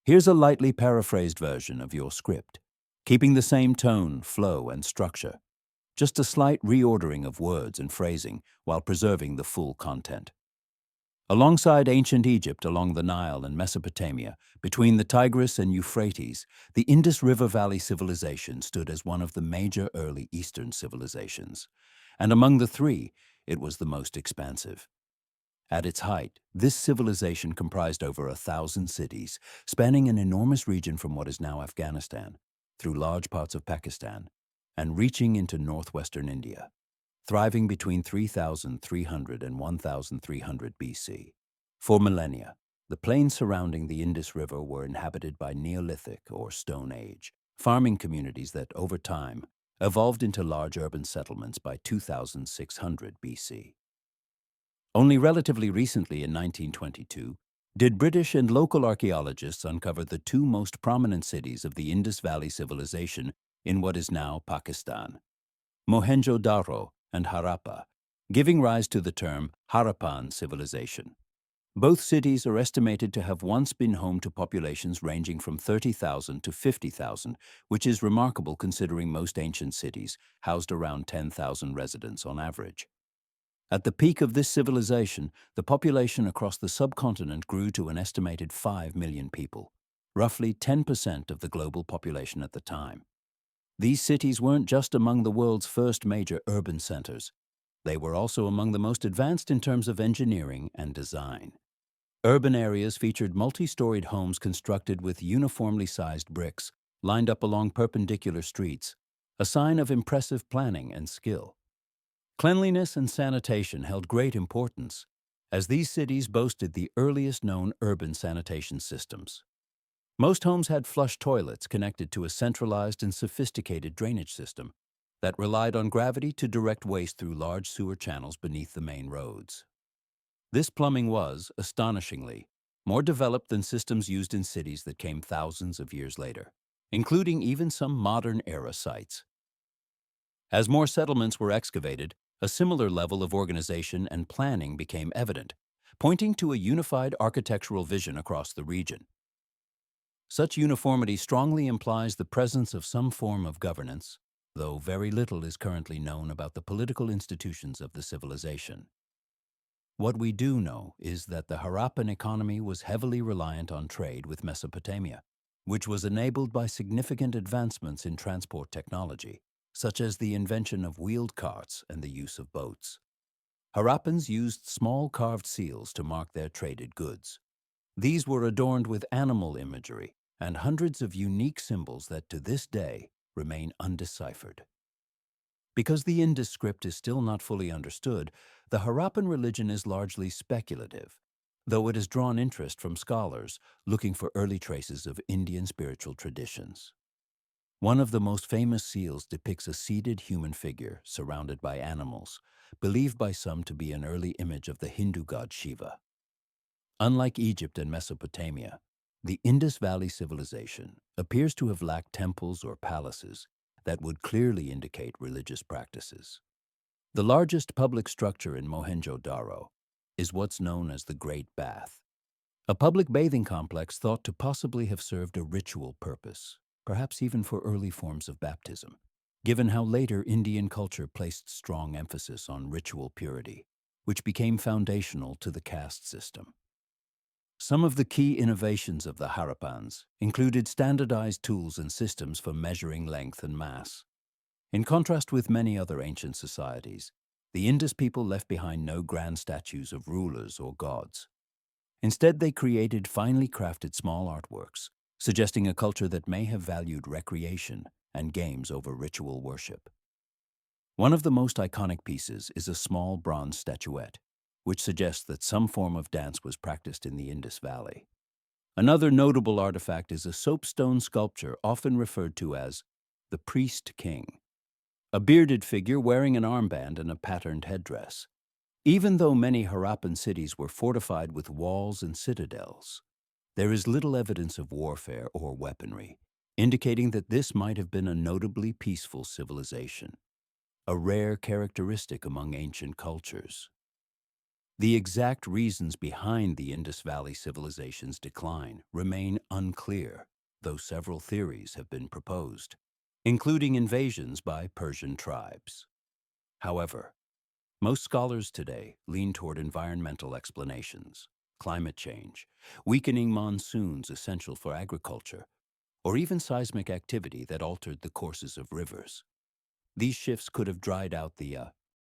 Here's a lightly paraphrased version of your script, keeping the same tone, flow, and structure. Just a slight reordering of words and phrasing while preserving the full content. Alongside ancient Egypt along the Nile and Mesopotamia, between the Tigris and Euphrates, the Indus River Valley civilization stood as one of the major early Eastern civilizations. And among the three, it was the most expansive. At its height, this civilization comprised over 1,000 cities, spanning an enormous region from what is now Afghanistan, through large parts of Pakistan, and reaching into northwestern India, thriving between 3,300 and 1,300 BC. For millennia, the plains surrounding the Indus River were inhabited by Neolithic or Stone Age farming communities that, over time, evolved into large urban settlements by 2,600 BC. Only relatively recently, in 1922, did British and local archaeologists uncover the two most prominent cities of the Indus Valley civilization in what is now Pakistan, Mohenjo-Daro and Harappa, giving rise to the term Harappan civilization. Both cities are estimated to have once been home to populations ranging from 30,000 to 50,000, which is remarkable considering most ancient cities housed around 10,000 residents on average. At the peak of this civilization, the population across the subcontinent grew to an estimated 5 million people, roughly 10% of the global population at the time. These cities weren't just among the world's first major urban centers. They were also among the most advanced in terms of engineering and design. Urban areas featured multi-storied homes constructed with uniformly sized bricks, lined up along perpendicular streets, a sign of impressive planning and skill. Cleanliness and sanitation held great importance, as these cities boasted the earliest known urban sanitation systems. Most homes had flush toilets connected to a centralized and sophisticated drainage system that relied on gravity to direct waste through large sewer channels beneath the main roads. This plumbing was, astonishingly, more developed than systems used in cities that came thousands of years later, including even some modern-era sites. As more settlements were excavated, a similar level of organization and planning became evident, pointing to a unified architectural vision across the region. Such uniformity strongly implies the presence of some form of governance, though very little is currently known about the political institutions of the civilization. What we do know is that the Harappan economy was heavily reliant on trade with Mesopotamia, which was enabled by significant advancements in transport technology, such as the invention of wheeled carts and the use of boats. Harappans used small carved seals to mark their traded goods. These were adorned with animal imagery and hundreds of unique symbols that to this day remain undeciphered. Because the Indus script is still not fully understood, the Harappan religion is largely speculative, though it has drawn interest from scholars looking for early traces of Indian spiritual traditions. One of the most famous seals depicts a seated human figure surrounded by animals, believed by some to be an early image of the Hindu god Shiva. Unlike Egypt and Mesopotamia, the Indus Valley civilization appears to have lacked temples or palaces that would clearly indicate religious practices. The largest public structure in Mohenjo-Daro is what's known as the Great Bath, a public bathing complex thought to possibly have served a ritual purpose, perhaps even for early forms of baptism, given how later Indian culture placed strong emphasis on ritual purity, which became foundational to the caste system. Some of the key innovations of the Harappans included standardized tools and systems for measuring length and mass. In contrast with many other ancient societies, the Indus people left behind no grand statues of rulers or gods. Instead, they created finely crafted small artworks, suggesting a culture that may have valued recreation and games over ritual worship. One of the most iconic pieces is a small bronze statuette, which suggests that some form of dance was practiced in the Indus Valley. Another notable artifact is a soapstone sculpture often referred to as the Priest King, a bearded figure wearing an armband and a patterned headdress. Even though many Harappan cities were fortified with walls and citadels, there is little evidence of warfare or weaponry, indicating that this might have been a notably peaceful civilization, a rare characteristic among ancient cultures. The exact reasons behind the Indus Valley civilization's decline remain unclear, though several theories have been proposed, including invasions by Persian tribes. However, most scholars today lean toward environmental explanations, climate change, weakening monsoons essential for agriculture, or even seismic activity that altered the courses of rivers. These shifts could have dried out the